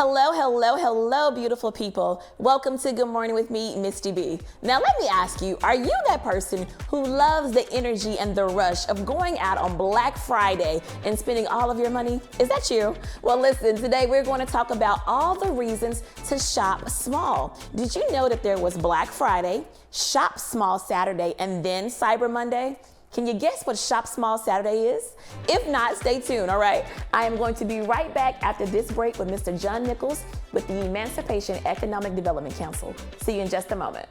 Hello, hello, hello, beautiful people. Welcome to Good Morning with me, Misti B. Now, let me ask you, are you that person who loves the energy and the rush of going out on Black Friday and spending all of your money? Is that you? Well, listen, today we're going to talk about all the reasons to shop small. Did you know that there was Black Friday, Shop Small Saturday, and then Cyber Monday? Can you guess what Shop Small Saturday is? If not, stay tuned, all right? I am going to be right back after this break with Mr. John Nicklos with the Emancipation Economic Development Council. See you in just a moment.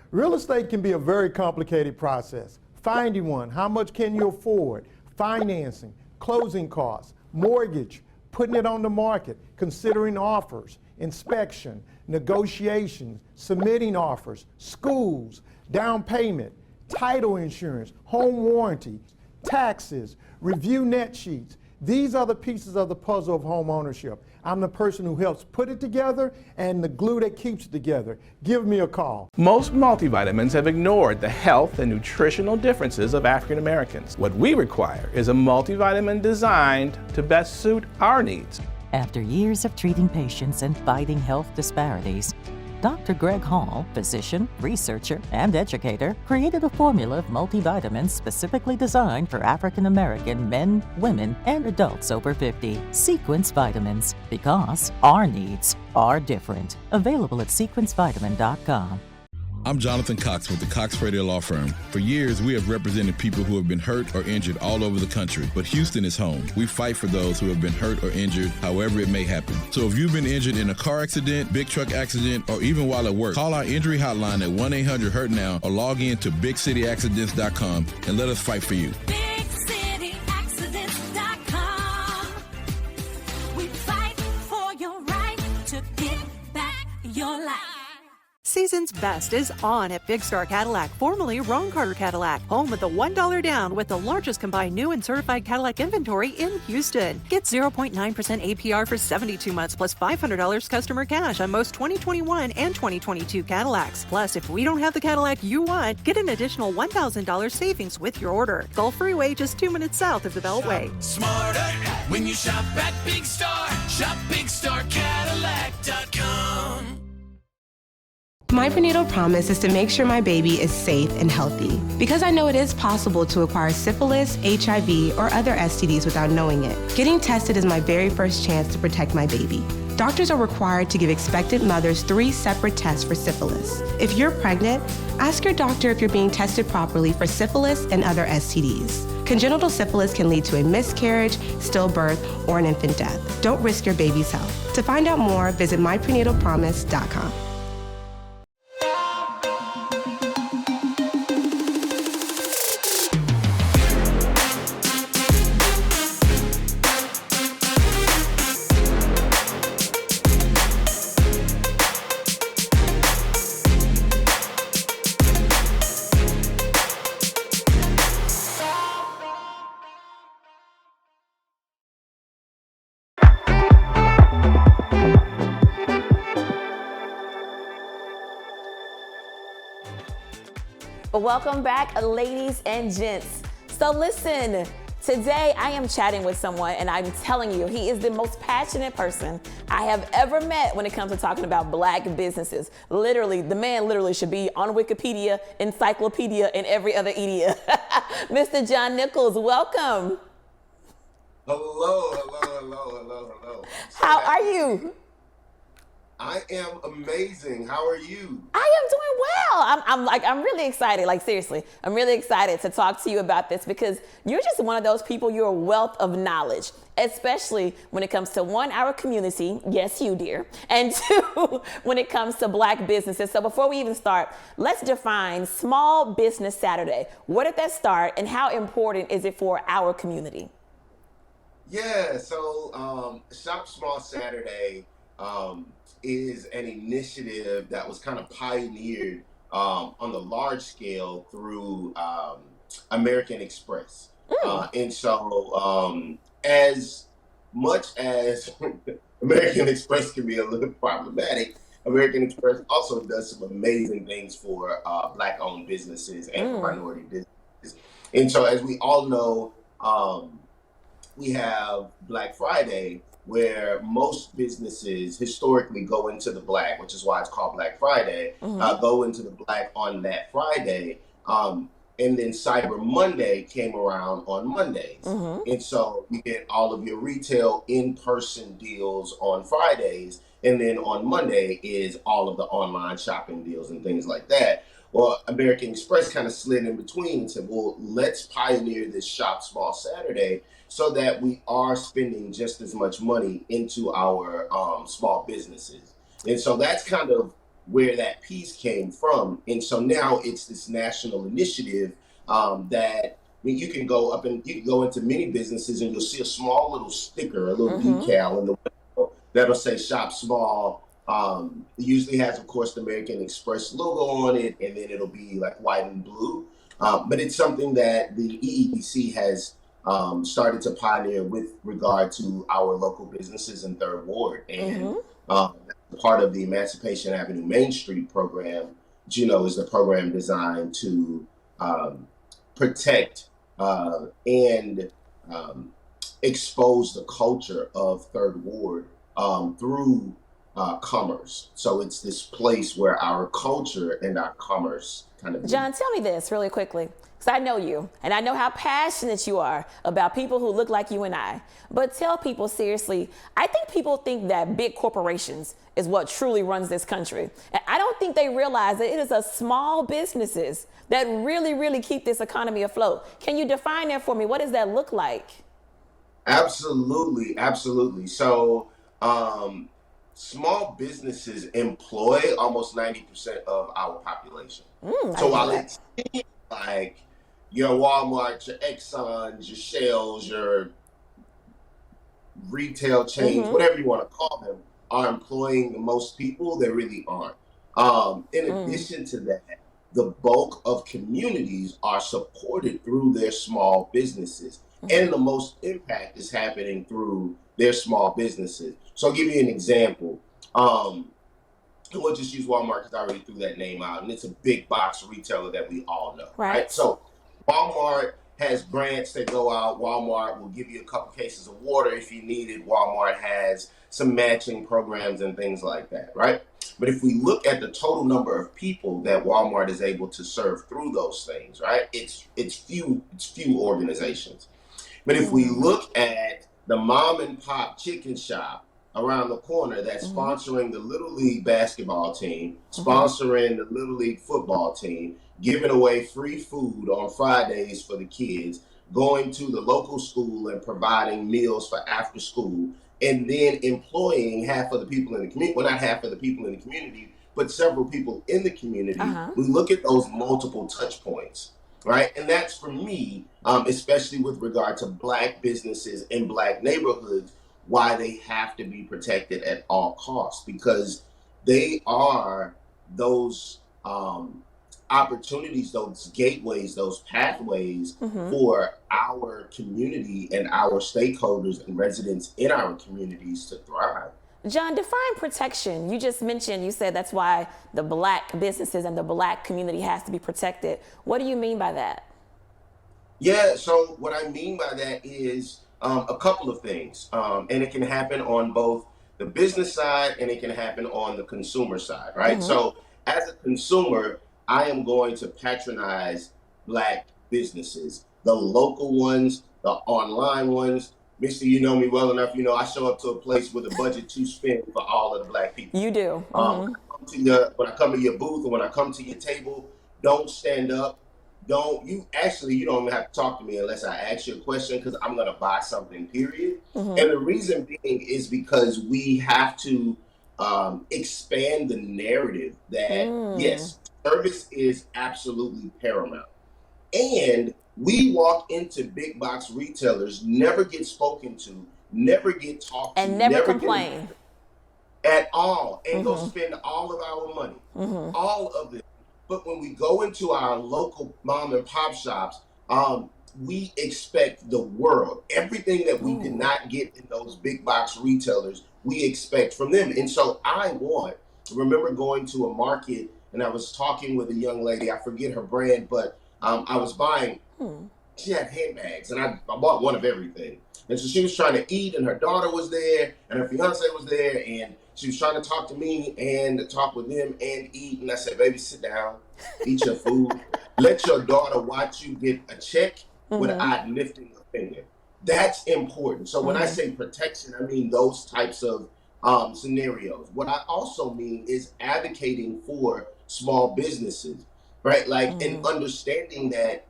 Real estate can be a very complicated process. Finding one, how much can you afford? Financing, closing costs, mortgage, putting it on the market, considering offers, inspection, negotiations, submitting offers, schools, down payment, title insurance, home warranty, taxes, review net sheets. These are the pieces of the puzzle of home ownership. I'm the person who helps put it together and the glue that keeps it together. Give me a call. Most multivitamins have ignored the health and nutritional differences of African Americans. What we require is a multivitamin designed to best suit our needs. After years of treating patients and fighting health disparities, Dr. Greg Hall, physician, researcher, and educator, created a formula of multivitamins specifically designed for African American men, women, and adults over 50. Sequence Vitamins, because our needs are different. Available at sequencevitamin.com. I'm Jonathan Cox with the Cox Radio Law Firm. For years, we have represented people who have been hurt or injured all over the country, but Houston is home. We fight for those who have been hurt or injured, however it may happen. So if you've been injured in a car accident, big truck accident, or even while at work, call our injury hotline at 1-800-HURT-NOW or log in to BigCityAccidents.com and let us fight for you. BigCityAccidents.com. We fight for your right to get back your life. Season's best is on at Big Star Cadillac, formerly Ron Carter Cadillac, home of the $1 down with the largest combined new and certified Cadillac inventory in Houston. Get 0.9% APR for 72 months plus $500 customer cash on most 2021 and 2022 Cadillacs. Plus, if we don't have the Cadillac you want, get an additional $1,000 savings with your order. Gulf Freeway just 2 minutes south of the Beltway. Shop smarter when you shop at Big Star. Shop BigStarCadillac.com. My prenatal promise is to make sure my baby is safe and healthy, because I know it is possible to acquire syphilis, HIV, or other STDs without knowing it. Getting tested is my very first chance to protect my baby. Doctors are required to give expectant mothers 3 separate tests for syphilis. If you're pregnant, ask your doctor if you're being tested properly for syphilis and other STDs. Congenital syphilis can lead to a miscarriage, stillbirth, or an infant death. Don't risk your baby's health. To find out more, visit myprenatalpromise.com. But welcome back, ladies and gents. So listen, today I am chatting with someone, and I'm telling you, he is the most passionate person I have ever met when it comes to talking about Black businesses. Literally, the man literally should be on Wikipedia, encyclopedia, and every other media. Mr. John Nicklos, welcome. Hello. How are you? I am amazing. How are you? I am doing well. I'm really excited. Like, seriously, I'm really excited to talk to you about this because you're just one of those people. You're a wealth of knowledge, especially when it comes to one, our community. Yes, you, dear. And two, when it comes to Black businesses. So before we even start, let's define Small Business Saturday. Where did that start and how important is it for our community? Yeah, so Shop Small Saturday is an initiative that was kind of pioneered on the large scale through American Express. And so as much as American Express can be a little problematic, American Express also does some amazing things for Black-owned businesses and for minority businesses. And so as we all know, we have Black Friday, where most businesses historically go into the black, which is why it's called Black Friday, go into the black on that Friday. And then Cyber Monday came around on Mondays. And so you get all of your retail in-person deals on Fridays. And then on Monday is all of the online shopping deals and things like that. Well, American Express kind of slid in between and said, well, let's pioneer this Shop Small Saturday so that we are spending just as much money into our small businesses. And so that's kind of where that piece came from. And so now it's this national initiative that, I mean, you can go up and you can go into many businesses and you'll see a small little sticker, a little decal in the window that'll say Shop Small. It usually has, of course, the American Express logo on it, and then it'll be like white and blue. But it's something that the EEDC has started to pioneer with regard to our local businesses in Third Ward. And part of the Emancipation Avenue Main Street program, which, you know, is the program designed to protect and expose the culture of Third Ward through commerce. So it's this place where our culture and our commerce kind of... John, tell me this really quickly, because I know you, and I know how passionate you are about people who look like you and I. But tell people seriously, I think people think that big corporations is what truly runs this country. And I don't think they realize that it is a small businesses that really, really keep this economy afloat. Can you define that for me? What does that look like? Absolutely, absolutely. So small businesses employ almost 90% of our population. So while it seems like your Walmart, your Exxons, your Shells, your retail chains, whatever you want to call them, are employing the most people, they really aren't. In addition to that, the bulk of communities are supported through their small businesses. And the most impact is happening through their small businesses. So I'll give you an example. We'll just use Walmart because I already threw that name out, and it's a big box retailer that we all know, right? So Walmart has grants that go out. Walmart will give you a couple cases of water if you need it. Walmart has some matching programs and things like that, right? But if we look at the total number of people that Walmart is able to serve through those things, right? It's few organizations. But if we look at the mom and pop chicken shop around the corner that's sponsoring the Little League basketball team, sponsoring the Little League football team, giving away free food on Fridays for the kids, going to the local school and providing meals for after school, and then employing half of the people in the community, well, not half of the people in the community, but several people in the community. We look at those multiple touch points, right? And that's, for me, especially with regard to Black businesses in Black neighborhoods, why they have to be protected at all costs, because they are those opportunities, those gateways, those pathways for our community and our stakeholders and residents in our communities to thrive. John, define protection. You just mentioned, you said that's why the Black businesses and the Black community has to be protected. What do you mean by that? Yeah, so what I mean by that is a couple of things. And it can happen on both the business side and it can happen on the consumer side, right? So as a consumer, I am going to patronize Black businesses, the local ones, the online ones. Mister, you know me well enough. You know, I show up to a place with a budget to spend for all of the Black people. You do. When I come to your booth or when I come to your table, don't stand up. You don't even have to talk to me unless I ask you a question, because I'm going to buy something, period. And the reason being is because we have to expand the narrative that, yes, service is absolutely paramount. And we walk into big box retailers, never get spoken to, never get talked to. And never complain. At all. And go spend all of our money. All of it. But when we go into our local mom and pop shops, we expect the world. Everything that we did not get in those big box retailers, we expect from them. And so I remember going to a market and I was talking with a young lady, I forget her brand, but I was buying she had handbags, and I bought one of everything. And so she was trying to eat, and her daughter was there, and her fiance was there, and she was trying to talk to me and talk with them and eat. And I said, baby, sit down, eat your food. Let your daughter watch you get a check without lifting a finger. That's important. So when I say protection, I mean those types of scenarios. What I also mean is advocating for small businesses, right? Like, and understanding that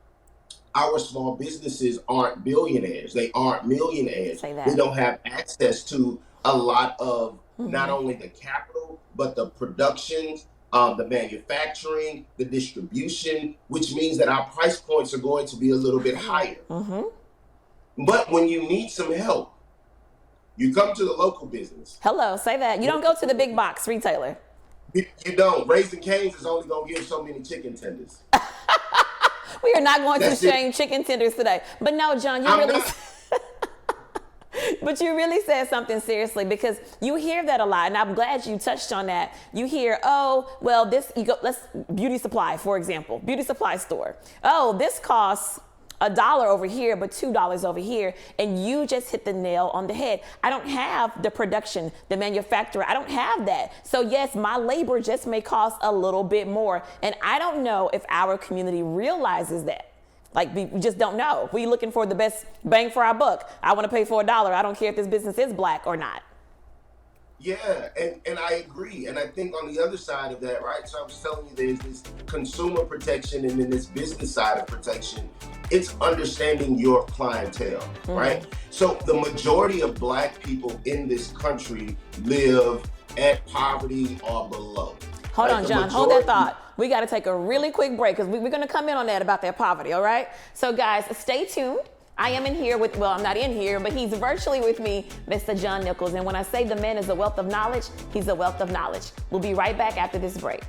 our small businesses aren't billionaires. They aren't millionaires. They don't have access to a lot of not only the capital, but the production, the manufacturing, the distribution, which means that our price points are going to be a little bit higher. But when you need some help, you come to the local business. Hello, say that. You don't go to the big box retailer. You don't. Raising Cane's is only going to give so many chicken tenders. We are not going to exchange chicken tenders today. But no, John, but you really said something seriously, because you hear that a lot, and I'm glad you touched on that. You hear, oh, well, let's beauty supply, for example, beauty supply store. Oh, this costs $1 over here, but $2 over here. And you just hit the nail on the head. I don't have the production, the manufacturer. I don't have that. So yes, my labor just may cost a little bit more. And I don't know if our community realizes that. Like, we just don't know. We're looking for the best bang for our buck. I want to pay for $1. I don't care if this business is black or not. Yeah, and I agree. And I think on the other side of that, right, so I was telling you there's this consumer protection and then this business side of protection. It's understanding your clientele, right? So the majority of black people in this country live at poverty or below. Hold on, John, hold that thought. We got to take a really quick break, because we're going to come in on that about that poverty, all right? So guys, stay tuned. I am in here with, well, I'm not in here, but he's virtually with me, Mr. John Nicklos. And when I say the man is a wealth of knowledge, he's a wealth of knowledge. We'll be right back after this break.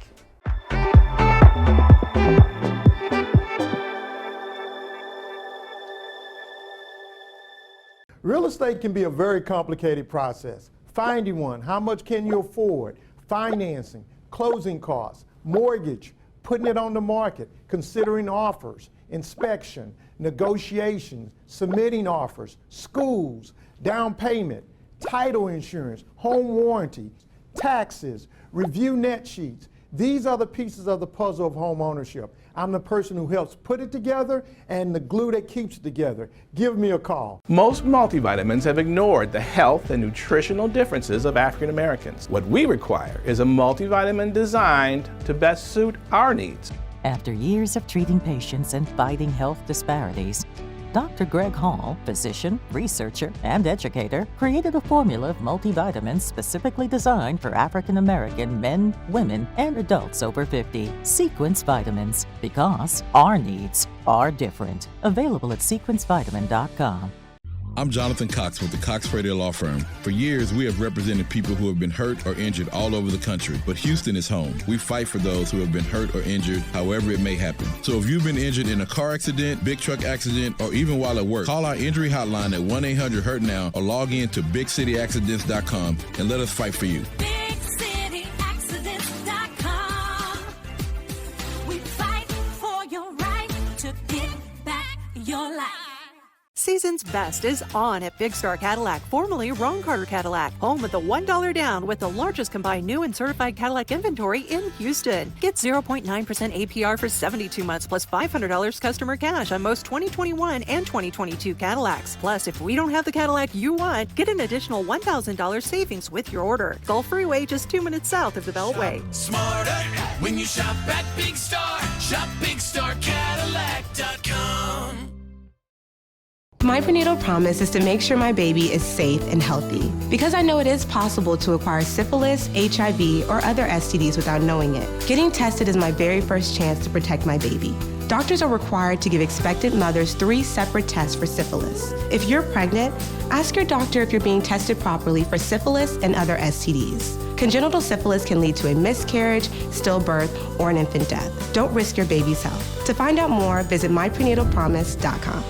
Real estate can be a very complicated process. Finding one, how much can you afford? Financing, closing costs, mortgage, putting it on the market, considering offers, inspection, negotiations, submitting offers, schools, down payment, title insurance, home warranty, taxes, review net sheets. These are the pieces of the puzzle of home ownership. I'm the person who helps put it together and the glue that keeps it together. Give me a call. Most multivitamins have ignored the health and nutritional differences of African Americans. What we require is a multivitamin designed to best suit our needs. After years of treating patients and fighting health disparities, Dr. Greg Hall, physician, researcher, and educator, created a formula of multivitamins specifically designed for African American men, women, and adults over 50. Sequence Vitamins, because our needs are different. Available at sequencevitamin.com. I'm Jonathan Cox with the Cox Radio Law Firm. For years, we have represented people who have been hurt or injured all over the country, but Houston is home. We fight for those who have been hurt or injured, however it may happen. So if you've been injured in a car accident, big truck accident, or even while at work, call our injury hotline at 1-800-HURT-NOW or log in to BigCityAccidents.com and let us fight for you. BigCityAccidents.com. We fight for your right to get back your life. Season's best is on at Big Star Cadillac, formerly Ron Carter Cadillac, home of the $1 down with the largest combined new and certified Cadillac inventory in Houston. Get 0.9% APR for 72 months plus $500 customer cash on most 2021 and 2022 Cadillacs. Plus, if we don't have the Cadillac you want, get an additional $1,000 savings with your order. Gulf Freeway, just 2 minutes south of the Beltway. Smarter when you shop at Big Star. Shop BigStarCadillac.com. My prenatal promise is to make sure my baby is safe and healthy, because I know it is possible to acquire syphilis, HIV, or other STDs without knowing it. Getting tested is my very first chance to protect my baby. Doctors are required to give expectant mothers 3 separate tests for syphilis. If you're pregnant, ask your doctor if you're being tested properly for syphilis and other STDs. Congenital syphilis can lead to a miscarriage, stillbirth, or an infant death. Don't risk your baby's health. To find out more, visit myprenatalpromise.com.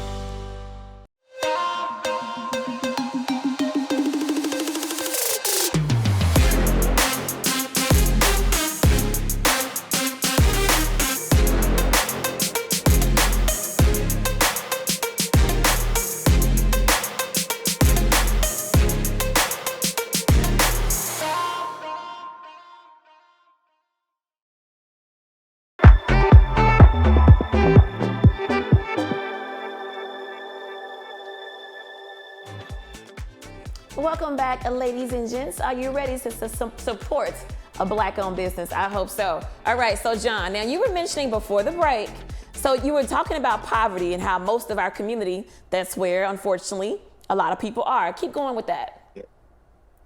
Welcome back, ladies and gents. Are you ready to support a Black-owned business? I hope so. All right, so John, now you were mentioning before the break, so you were talking about poverty and how most of our community, that's where, unfortunately, a lot of people are. Keep going with that.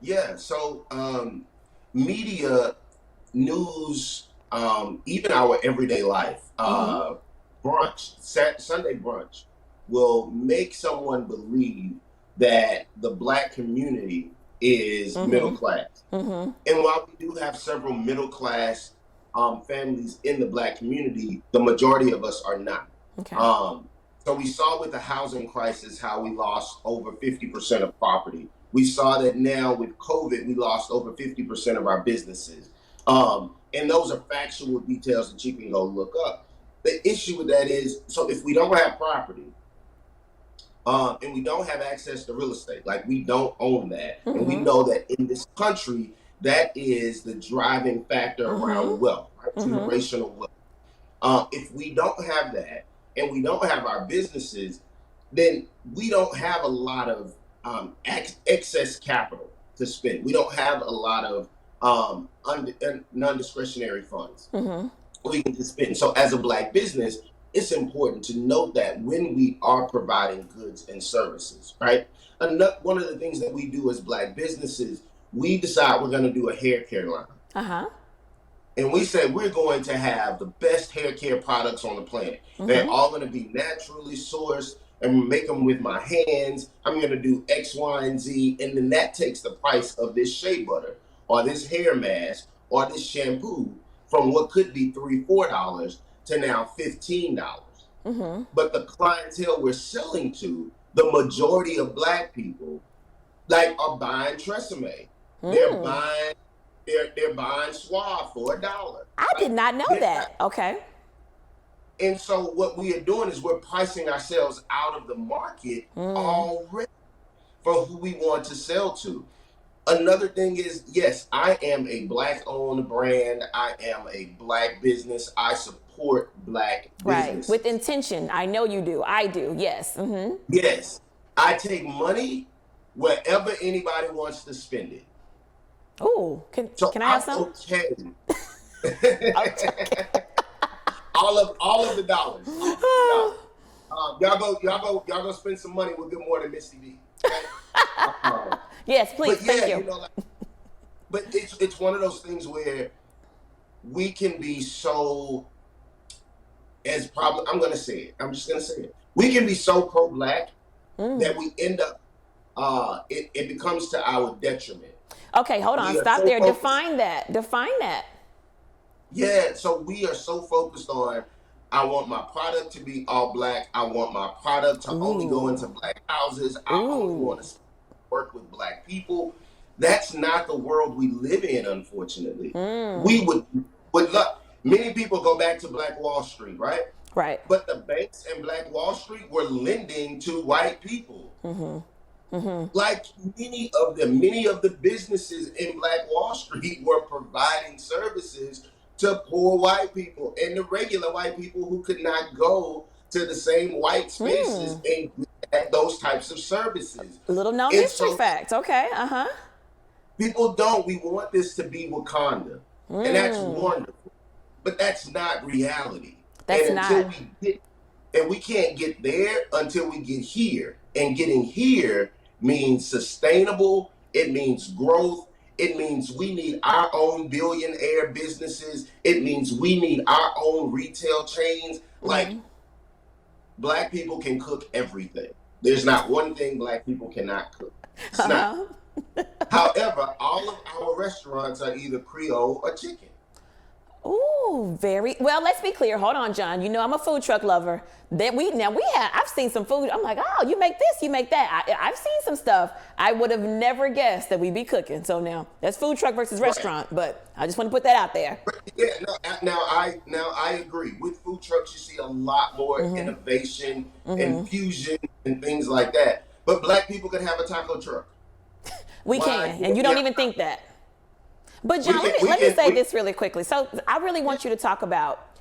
Yeah, so media, news, even our everyday life, Sunday brunch will make someone believe that the Black community is middle class. And while we do have several middle class families in the Black community, the majority of us are not. Okay. So we saw with the housing crisis how we lost over 50% of property. We saw that now with COVID, we lost over 50% of our businesses. And those are factual details that you can go look up. The issue with that is, so if we don't have property, and we don't have access to real estate, like we don't own that, and we know that in this country, that is the driving factor around wealth, right? Generational wealth. If we don't have that, and we don't have our businesses, then we don't have a lot of excess capital to spend. We don't have a lot of non-discretionary funds we can just spend. So as a Black business, it's important to note that when we are providing goods and services, right? One of the things that we do as Black businesses, we decide we're going to do a hair care line. And we say we're going to have the best hair care products on the planet. They're all going to be naturally sourced, and make them with my hands. I'm going to do X, Y, and Z. And then that takes the price of this shea butter or this hair mask or this shampoo from what could be $3, $4 to now $15. But the clientele we're selling to, the majority of Black people, like, are buying Tresemme. They're buying Suave for $1. I did not know that. Okay. And so what we are doing is we're pricing ourselves out of the market already for who we want to sell to. Another thing is, yes, I am a Black-owned brand. I am a Black business. I support Black business. With intention. I know you do. I do. Yes. Yes. I take money wherever anybody wants to spend it. Ooh, can I have some? Okay. All of the dollars. Y'all go spend some money with Good Morning Misti B. Okay? Yes, please. Thank you. You know, but it's one of those things where we can be so, I'm just gonna say it. We can be so pro-Black that we end up it becomes to our detriment. Okay, hold on. Stop there. Define that. Yeah, so we are so focused on, I want my product to be all Black. I want my product to only go into Black houses. I only want to work with Black people. That's not the world we live in, unfortunately. We would look, many people go back to Black Wall Street, right? Right. But the banks in Black Wall Street were lending to white people. Like many of the businesses in Black Wall Street were providing services to poor white people and the regular white people who could not go to the same white spaces and get those types of services. Little known history fact. Okay. People don't. We want this to be Wakanda, and that's wonderful, but that's not reality. And we can't get there until we get here. And getting here means sustainable. It means growth. It means we need our own billionaire businesses. It means we need our own retail chains. Like, Black people can cook everything. There's not one thing Black people cannot cook. It's not. However, all of our restaurants are either Creole or chicken. Ooh, very well. Let's be clear. Hold on, John. You know I'm a food truck lover. I've seen some food. I'm like, oh, you make this, you make that. I've seen some stuff I would have never guessed that we'd be cooking. So now that's food truck versus restaurant. But I just want to put that out there. Yeah, now I agree. With food trucks, you see a lot more innovation and fusion and things like that. But Black people can have a taco truck. We can, and you don't even think that. But John, let me say this really quickly. So I really want you to talk about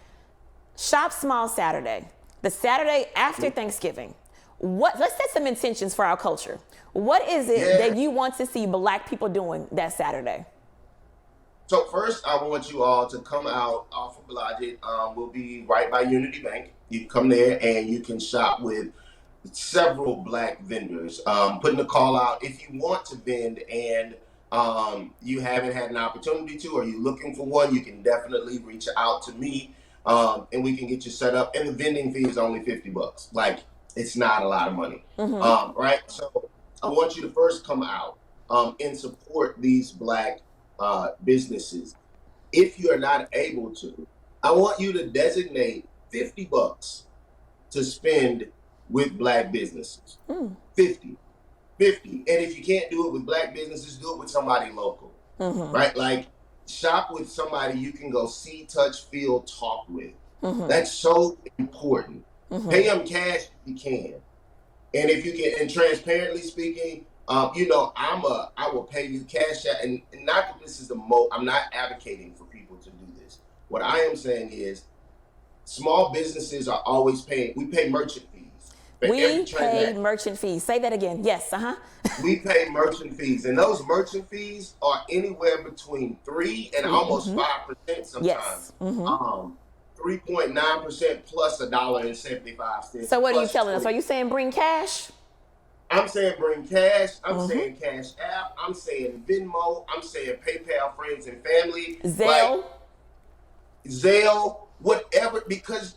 Shop Small Saturday, the Saturday after Thanksgiving. let's set some intentions for our culture. What is it that you want to see Black people doing that Saturday? So first, I want you all to come out off of Blodgett. We'll be right by Unity Bank. You can come there and you can shop with several Black vendors. Putting a call out if you want to vend and you haven't had an opportunity to, or you're looking for one, you can definitely reach out to me and we can get you set up. And the vending fee is only $50. Like, it's not a lot of money, right? So I want you to first come out and support these Black businesses. If you are not able to, I want you to designate $50 to spend with Black businesses. 50. And if you can't do it with Black businesses, do it with somebody local, right? Like, shop with somebody you can go see, touch, feel, talk with. That's so important. Pay them cash if you can. And if you can, and transparently speaking, you know, I will pay you cash out, and not that this is I'm not advocating for people to do this. What I am saying is small businesses are always paying, we pay merchant fees. We pay merchant fees. Say that again. Yes, We pay merchant fees, and those merchant fees are anywhere between 3 and almost 5% sometimes. Yes. 3.9% plus $1.75. So what are you telling us? Are you saying bring cash? I'm saying bring cash. I'm saying Cash App. I'm saying Venmo. I'm saying PayPal, friends and family. Zelle. Zelle, whatever, because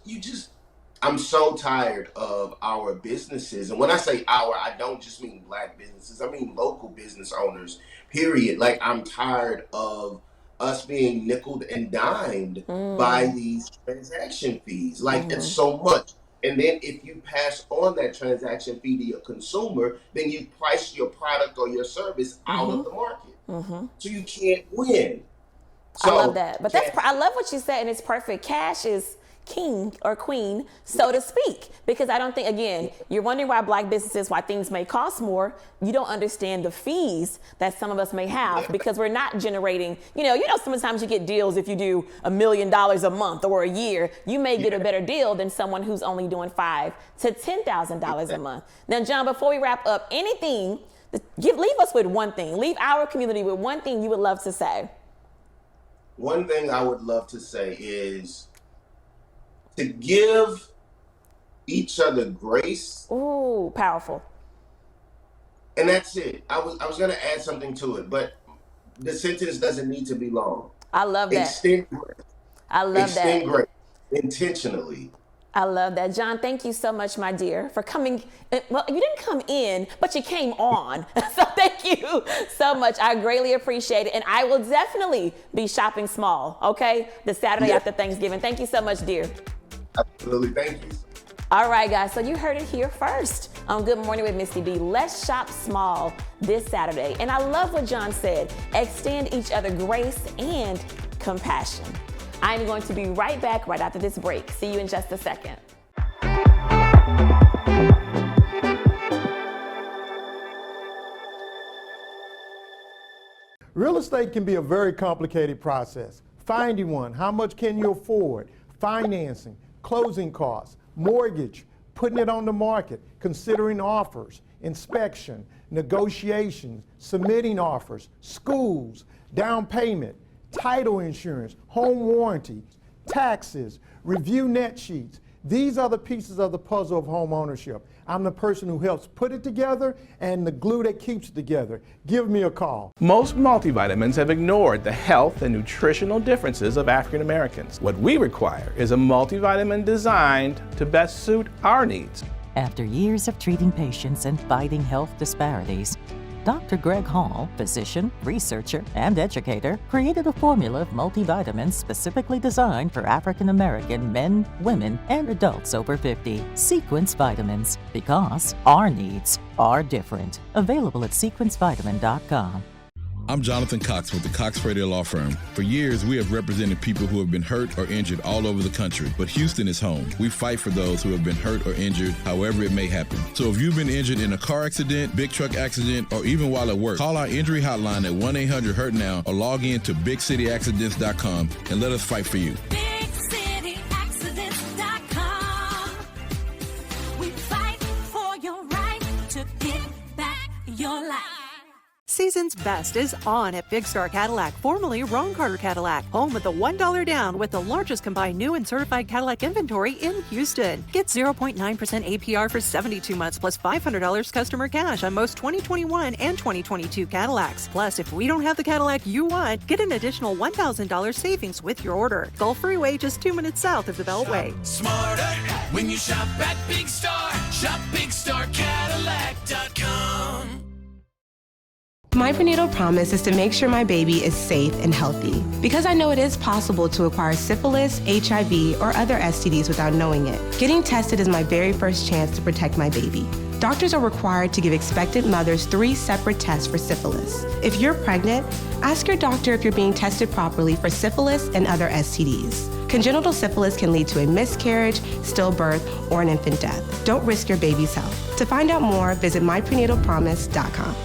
I'm so tired of our businesses. And when I say our, I don't just mean Black businesses. I mean local business owners, period. Like, I'm tired of us being nickeled and dimed by these transaction fees. Like, it's so much. And then if you pass on that transaction fee to your consumer, then you price your product or your service out of the market. So you can't win. So, I love that. But I love what you said, and it's perfect. Cash is king or queen, so to speak, because I don't think, again, you're wondering why Black businesses, why things may cost more. You don't understand the fees that some of us may have because we're not generating, you know, sometimes you get deals if you do $1 million a month or a year, you may get a better deal than someone who's only doing $5,000 to $10,000 a month. Now, John, before we wrap up, leave us with one thing, leave our community with one thing you would love to say. One thing I would love to say is to give each other grace. Ooh, powerful. And that's it. I was going to add something to it, but the sentence doesn't need to be long. I love that. Extend grace. I love that. Extend grace intentionally. I love that. John, thank you so much, my dear, for coming. Well, you didn't come in, but you came on. So thank you so much. I greatly appreciate it. And I will definitely be shopping small, okay? The Saturday after Thanksgiving. Thank you so much, dear. Absolutely. Thank you. All right, guys. So you heard it here first on Good Morning with Misti B. Let's shop small this Saturday. And I love what John said. Extend each other grace and compassion. I'm going to be right back right after this break. See you in just a second. Real estate can be a very complicated process. Finding one, how much can you afford? Financing, closing costs, mortgage, putting it on the market, considering offers, inspection, negotiations, submitting offers, schools, down payment, title insurance, home warranty, taxes, review net sheets. These are the pieces of the puzzle of home ownership. I'm the person who helps put it together and the glue that keeps it together. Give me a call. Most multivitamins have ignored the health and nutritional differences of African Americans. What we require is a multivitamin designed to best suit our needs. After years of treating patients and fighting health disparities, Dr. Greg Hall, physician, researcher, and educator, created a formula of multivitamins specifically designed for African American men, women, and adults over 50. Sequence Vitamins, because our needs are different. Available at sequencevitamin.com. I'm Jonathan Cox with the Cox Radio Law Firm. For years, we have represented people who have been hurt or injured all over the country, but Houston is home. We fight for those who have been hurt or injured, however it may happen. So if you've been injured in a car accident, big truck accident, or even while at work, call our injury hotline at 1-800-HURT-NOW or log in to BigCityAccidents.com and let us fight for you. BigCityAccidents.com. We fight for your your life. Season's best is on at Big Star Cadillac, formerly Ron Carter Cadillac, home of the $1 down with the largest combined new and certified Cadillac inventory in Houston. Get 0.9% APR for 72 months plus $500 customer cash on most 2021 and 2022 Cadillacs. Plus, if we don't have the Cadillac you want, get an additional $1,000 savings with your order. Gulf Freeway, just 2 minutes south of the Beltway. Smarter when you shop at Big Star. Shop BigStarCadillac.com. My prenatal promise is to make sure my baby is safe and healthy because I know it is possible to acquire syphilis, HIV, or other STDs without knowing it. Getting tested is my very first chance to protect my baby. Doctors are required to give expectant mothers 3 separate tests for syphilis. If you're pregnant, ask your doctor if you're being tested properly for syphilis and other STDs. Congenital syphilis can lead to a miscarriage, stillbirth, or an infant death. Don't risk your baby's health. To find out more, visit myprenatalpromise.com.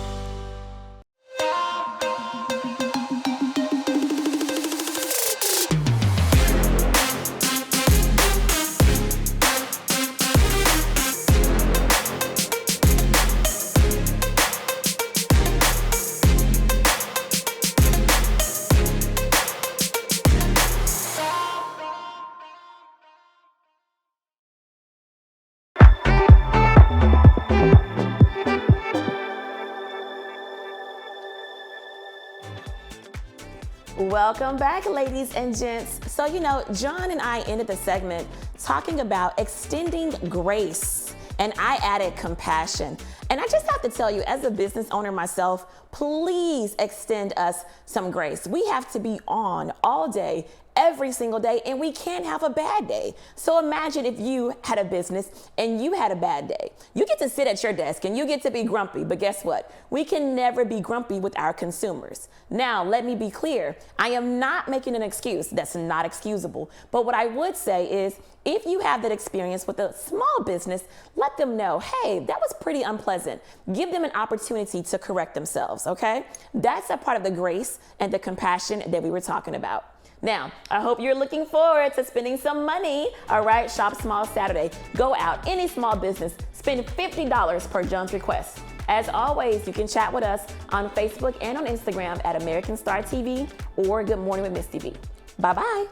Welcome back, ladies and gents. So, John and I ended the segment talking about extending grace, and I added compassion. And I just have to tell you, as a business owner myself, please extend us some grace. We have to be on all day, every single day, and we can't have a bad day. So imagine if you had a business and you had a bad day. You get to sit at your desk and you get to be grumpy, but guess what? We can never be grumpy with our consumers. Now, let me be clear. I am not making an excuse. That's not excusable. But what I would say is, if you have that experience with a small business, let them know, hey, that was pretty unpleasant. Give them an opportunity to correct themselves, okay? That's a part of the grace and the compassion that we were talking about. Now, I hope you're looking forward to spending some money. All right, Shop Small Saturday. Go out, any small business, spend $50 per John's request. As always, you can chat with us on Facebook and on Instagram at American Star TV or Good Morning with Misti B. Bye-bye.